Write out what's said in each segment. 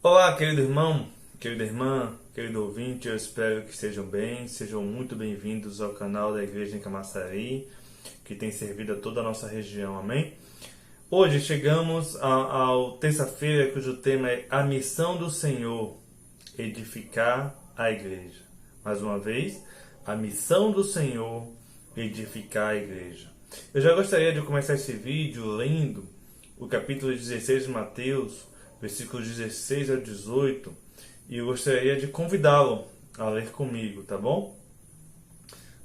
Olá, querido irmão, querida irmã, querido ouvinte, eu espero que estejam bem, sejam muito bem-vindos ao canal da Igreja em Camaçari, que tem servido a toda a nossa região, amém? Hoje chegamos ao terça-feira, cujo tema é a missão do Senhor, edificar a igreja. Mais uma vez, a missão do Senhor, edificar a igreja. Eu já gostaria de começar esse vídeo lendo o capítulo 16 de Mateus, versículos 16 ao 18, e eu gostaria de convidá-lo a ler comigo, tá bom?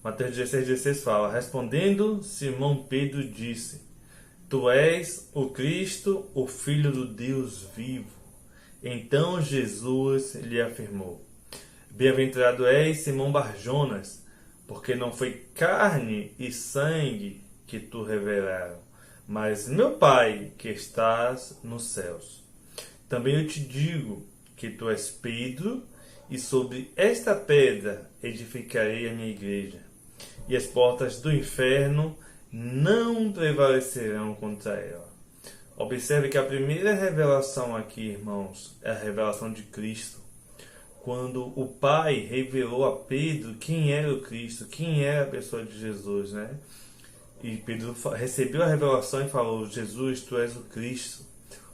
Mateus 16 fala: respondendo, Simão Pedro disse: Tu és o Cristo, o Filho do Deus vivo. Então Jesus lhe afirmou: Bem-aventurado és, Simão Barjonas, porque não foi carne e sangue que tu revelaram, mas meu Pai que estás nos céus. Também eu te digo que tu és Pedro, e sobre esta pedra edificarei a minha igreja, e as portas do inferno não prevalecerão contra ela. Observe que a primeira revelação aqui, irmãos, é a revelação de Cristo. Quando o Pai revelou a Pedro quem era o Cristo, quem era a pessoa de Jesus, né? E Pedro recebeu a revelação e falou: Jesus, tu és o Cristo,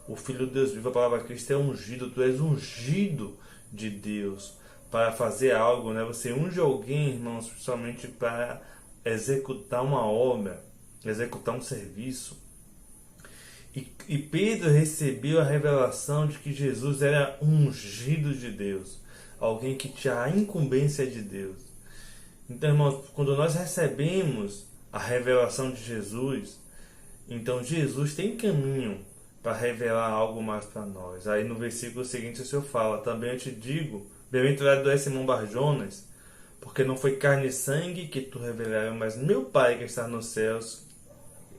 o Filho de Deus vivo. A palavra Cristo é ungido, tu és ungido de Deus para fazer algo, né? Você unge alguém, irmãos, principalmente para executar uma obra, executar um serviço. E Pedro recebeu a revelação de que Jesus era ungido de Deus, alguém que tinha a incumbência de Deus. Então, irmãos, quando nós recebemos a revelação de Jesus, então Jesus tem caminho para revelar algo mais para nós. Aí no versículo seguinte o Senhor fala: também eu te digo, bem-aventurado és Simão Barjonas, porque não foi carne e sangue que tu revelaram, mas meu Pai que está nos céus.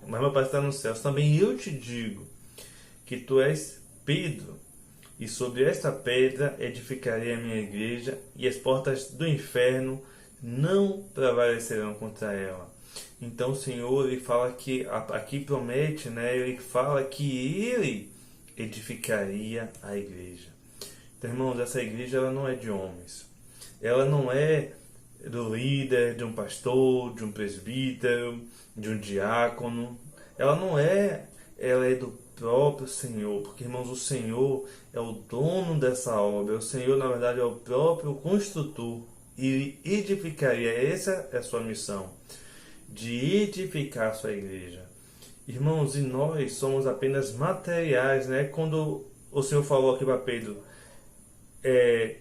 Mas meu Pai está nos céus. Também eu te digo que tu és Pedro, e sobre esta pedra edificarei a minha igreja, e as portas do inferno não prevalecerão contra ela. Então o Senhor, ele fala que, aqui promete, né? Ele fala que ele edificaria a igreja. Então, irmãos, essa igreja ela não é de homens. Ela não é do líder, de um pastor, de um presbítero, de um diácono. Ela não é, ela é do próprio Senhor, porque, irmãos, o Senhor é o dono dessa obra. O Senhor, na verdade, é o próprio construtor. E edificaria, essa é a sua missão, de edificar a sua igreja. Irmãos, e nós somos apenas materiais, né? Quando o Senhor falou aqui para Pedro: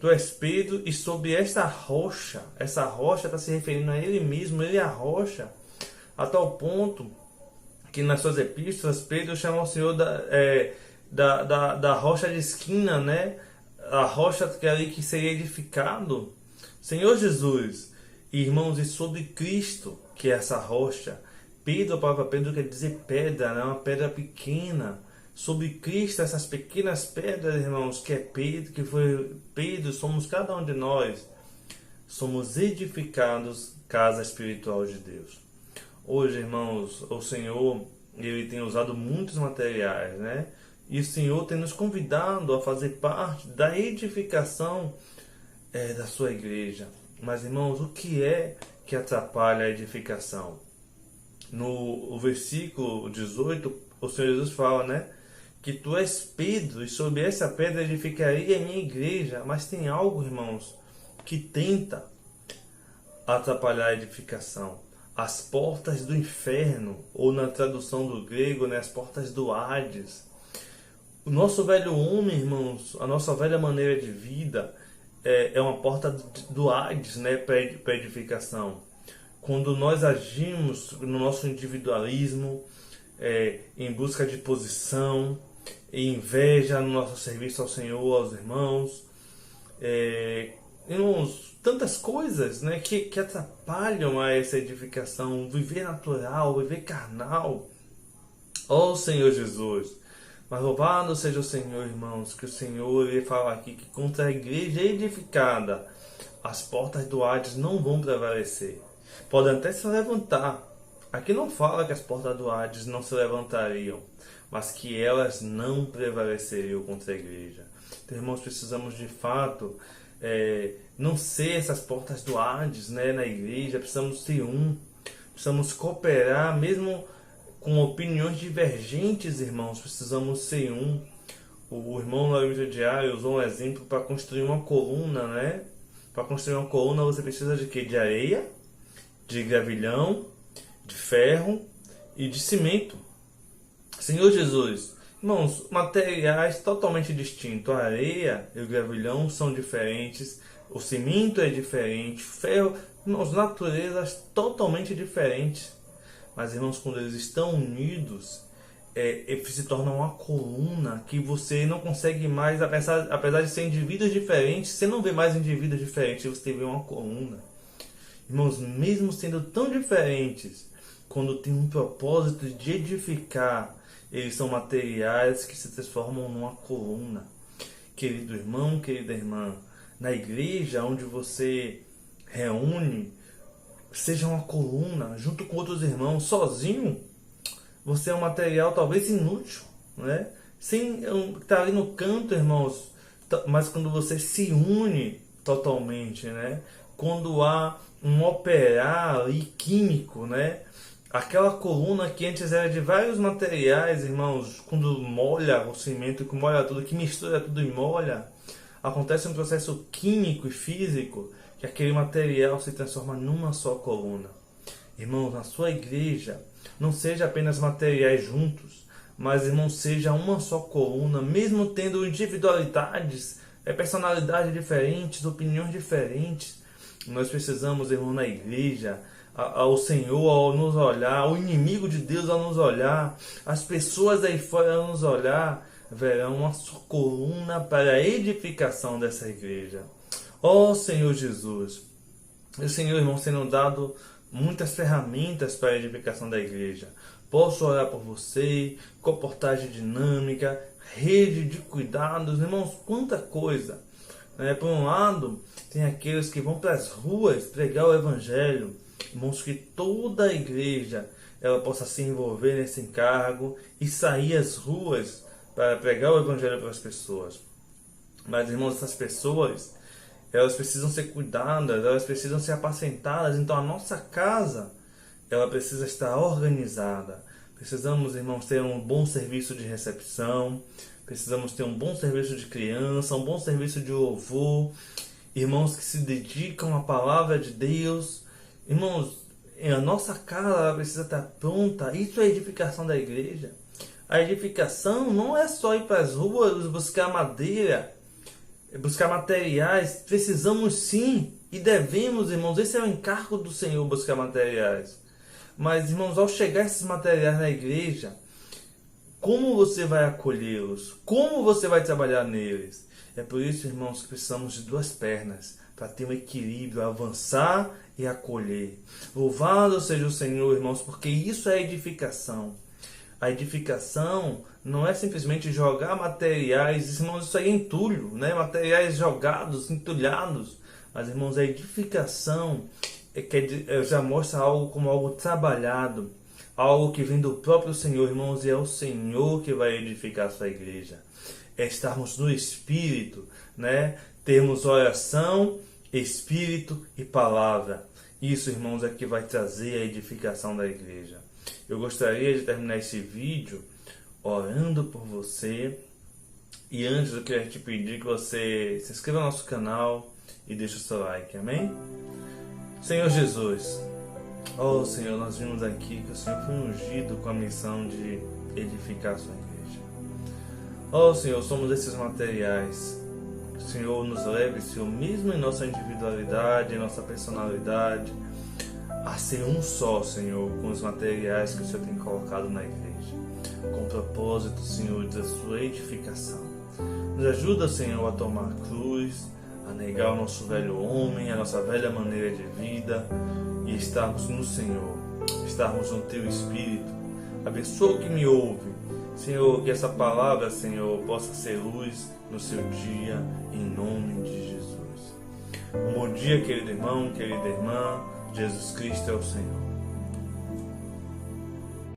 tu és Pedro, e sobre esta rocha, essa rocha está se referindo a ele mesmo, ele é a rocha, a tal ponto que nas suas epístolas Pedro chama o Senhor da rocha de esquina, né? A rocha que ali que seria edificado, Senhor Jesus. Irmãos, e sobre Cristo, que é essa rocha, Pedro, a palavra Pedro quer dizer pedra, né? Uma pedra pequena. Sobre Cristo, essas pequenas pedras, irmãos, que é Pedro, que foi Pedro, somos cada um de nós, somos edificados casa espiritual de Deus. Hoje, irmãos, o Senhor, ele tem usado muitos materiais, né? E o Senhor tem nos convidado a fazer parte da edificação da sua igreja. Mas, irmãos, o que é que atrapalha a edificação? No versículo 18, o Senhor Jesus fala, né? Que tu és Pedro, e sobre essa pedra edificarei a minha igreja. Mas tem algo, irmãos, que tenta atrapalhar a edificação. As portas do inferno, ou na tradução do grego, né, as portas do Hades. O nosso velho homem, irmãos, a nossa velha maneira de vida é uma porta do Hades, né, para edificação. Quando nós agimos no nosso individualismo, em busca de posição, inveja no nosso serviço ao Senhor, aos irmãos, irmãos, tantas coisas, né, que atrapalham a essa edificação, viver natural, viver carnal. Ó Senhor Jesus! Mas louvado seja o Senhor, irmãos, que o Senhor, ele fala aqui que contra a igreja edificada, as portas do Hades não vão prevalecer. Podem até se levantar. Aqui não fala que as portas do Hades não se levantariam, mas que elas não prevaleceriam contra a igreja. Então, irmãos, precisamos de fato não ser essas portas do Hades, né, na igreja. Precisamos ser precisamos cooperar, mesmo com opiniões divergentes, irmãos. Precisamos ser O irmão na igreja diária usou um exemplo para construir uma coluna, né? Para construir uma coluna você precisa de quê? De areia, de gravilhão, de ferro e de cimento. Senhor Jesus, irmãos, materiais totalmente distintos. A areia e o gravilhão são diferentes, o cimento é diferente, ferro, irmãos, naturezas totalmente diferentes. Mas, irmãos, quando eles estão unidos, se torna uma coluna que você não consegue mais, apesar de ser indivíduos diferentes, você não vê mais indivíduos diferentes, você vê uma coluna. Irmãos, mesmo sendo tão diferentes, quando tem um propósito de edificar, eles são materiais que se transformam numa coluna. Querido irmão, querida irmã, na igreja onde você reúne, seja uma coluna, junto com outros irmãos, sozinho, você é um material talvez inútil, né? Sem estar ali no canto, irmãos, mas quando você se une totalmente, né? Quando há um operar ali químico, né? Aquela coluna que antes era de vários materiais, irmãos, quando molha o cimento, que molha tudo, que mistura tudo e molha, acontece um processo químico e físico que aquele material se transforma numa só coluna. Irmãos, na sua igreja, não seja apenas materiais juntos, mas, irmãos, seja uma só coluna, mesmo tendo individualidades, personalidades diferentes, opiniões diferentes. Nós precisamos, irmão, na igreja, ao Senhor ao nos olhar, ao inimigo de Deus ao nos olhar, as pessoas aí fora ao nos olhar, verão uma só coluna para a edificação dessa igreja. Ó Senhor Jesus, o Senhor, irmão, sendo dado muitas ferramentas para a edificação da igreja. Posso orar por você, comportagem dinâmica, rede de cuidados, irmãos, quanta coisa. Por um lado, tem aqueles que vão para as ruas pregar o evangelho. Irmãos, que toda a igreja ela possa se envolver nesse encargo e sair às ruas para pregar o evangelho para as pessoas. Mas, irmãos, essas pessoas, elas precisam ser cuidadas, elas precisam ser apacentadas. Então, a nossa casa, ela precisa estar organizada. Precisamos, irmãos, ter um bom serviço de recepção. Precisamos ter um bom serviço de criança, um bom serviço de louvor. Irmãos que se dedicam à palavra de Deus. Irmãos, a nossa casa ela precisa estar pronta. Isso é a edificação da igreja. A edificação não é só ir para as ruas buscar madeira, buscar materiais. Precisamos sim e devemos, irmãos. Esse é o encargo do Senhor, buscar materiais. Mas, irmãos, ao chegar esses materiais na igreja, como você vai acolhê-los? Como você vai trabalhar neles? É por isso, irmãos, que precisamos de duas pernas para ter um equilíbrio, avançar e acolher. Louvado seja o Senhor, irmãos, porque isso é edificação. A edificação não é simplesmente jogar materiais, irmãos, isso aí é entulho, né? Materiais jogados, entulhados. Mas, irmãos, a edificação já mostra algo como algo trabalhado, algo que vem do próprio Senhor, irmãos, e é o Senhor que vai edificar a sua igreja. É estarmos no Espírito, né? Termos oração, Espírito e palavra. Isso, irmãos, é que vai trazer a edificação da igreja. Eu gostaria de terminar esse vídeo orando por você. E antes eu queria te pedir que você se inscreva no nosso canal e deixe o seu like, amém? Senhor Jesus, ó Senhor, nós vimos aqui que o Senhor foi ungido com a missão de edificar a sua igreja. Ó Senhor, somos esses materiais. O Senhor nos leve, Senhor, mesmo em nossa individualidade, em nossa personalidade, a ser um só, Senhor, com os materiais que o Senhor tem colocado na igreja, com o propósito, Senhor, da sua edificação. Nos ajuda, Senhor, a tomar cruz, a negar o nosso velho homem, a nossa velha maneira de vida e estarmos no Senhor, estarmos no Teu Espírito. Abençoa o que me ouve, Senhor, que essa palavra, Senhor, possa ser luz no seu dia, em nome de Jesus. Um bom dia, querido irmão, querida irmã. Jesus Cristo é o Senhor.